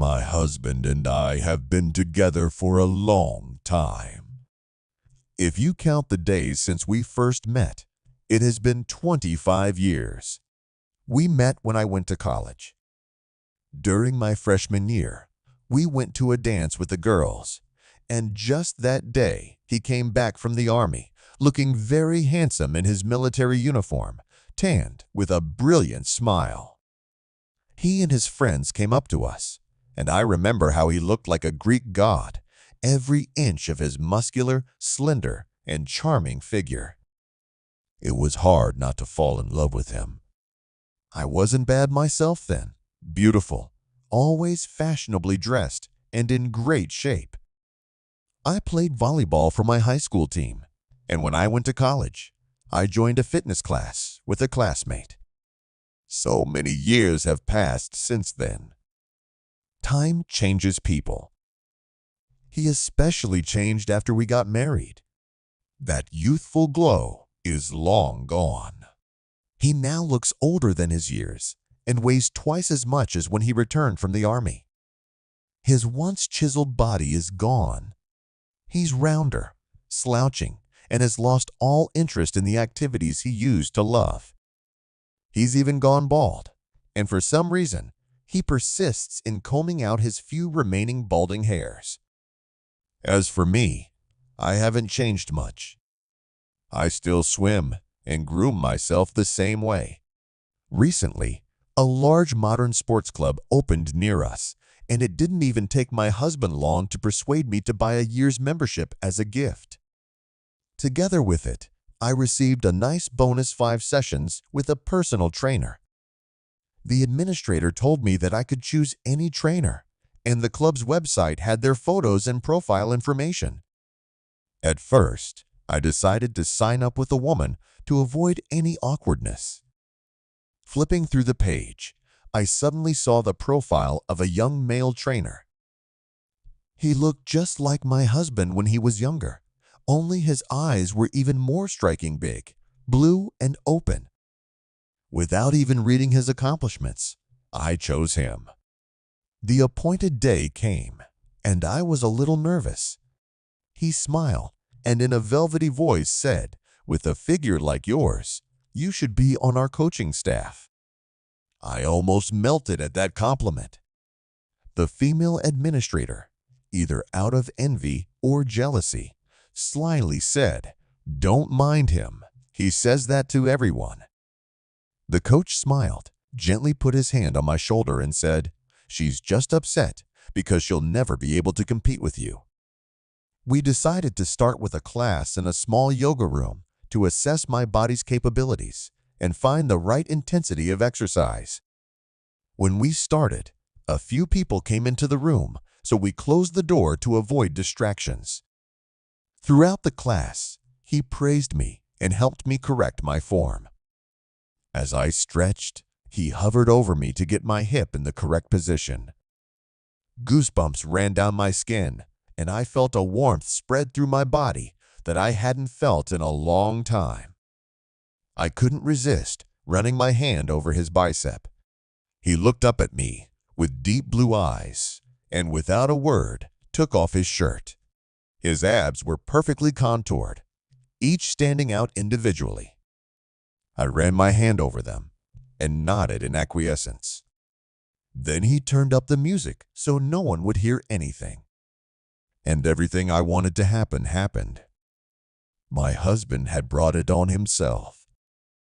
My husband and I have been together for a long time. If you count the days since we first met, it has been 25 years. We met when I went to college. During my freshman year, we went to a dance with the girls, and just that day, he came back from the army, looking very handsome in his military uniform, tanned with a brilliant smile. He and his friends came up to us, and I remember how he looked like a Greek god, every inch of his muscular, slender, and charming figure. It was hard not to fall in love with him. I wasn't bad myself then, beautiful, always fashionably dressed, and in great shape. I played volleyball for my high school team, and when I went to college, I joined a fitness class with a classmate. So many years have passed since then. Time changes people. He especially changed after we got married. That youthful glow is long gone. He now looks older than his years and weighs twice as much as when he returned from the army. His once chiseled body is gone. He's rounder, slouching, and has lost all interest in the activities he used to love. He's even gone bald, and for some reason, he persists in combing out his few remaining balding hairs. As for me, I haven't changed much. I still swim and groom myself the same way. Recently, a large modern sports club opened near us, and it didn't even take my husband long to persuade me to buy a year's membership as a gift. Together with it, I received a nice bonus 5 sessions with a personal trainer. The administrator told me that I could choose any trainer, and the club's website had their photos and profile information. At first, I decided to sign up with a woman to avoid any awkwardness. Flipping through the page, I suddenly saw the profile of a young male trainer. He looked just like my husband when he was younger, only his eyes were even more striking big, blue and open. Without even reading his accomplishments, I chose him. The appointed day came, and I was a little nervous. He smiled and in a velvety voice said, "With a figure like yours, you should be on our coaching staff." I almost melted at that compliment. The female administrator, either out of envy or jealousy, slyly said, "Don't mind him. He says that to everyone." The coach smiled, gently put his hand on my shoulder and said, "She's just upset because she'll never be able to compete with you." We decided to start with a class in a small yoga room to assess my body's capabilities and find the right intensity of exercise. When we started, a few people came into the room, so we closed the door to avoid distractions. Throughout the class, he praised me and helped me correct my form. As I stretched, he hovered over me to get my hip in the correct position. Goosebumps ran down my skin, and I felt a warmth spread through my body that I hadn't felt in a long time. I couldn't resist running my hand over his bicep. He looked up at me with deep blue eyes and without a word took off his shirt. His abs were perfectly contoured, each standing out individually. I ran my hand over them and nodded in acquiescence. Then he turned up the music so no one would hear anything. And everything I wanted to happen happened. My husband had brought it on himself.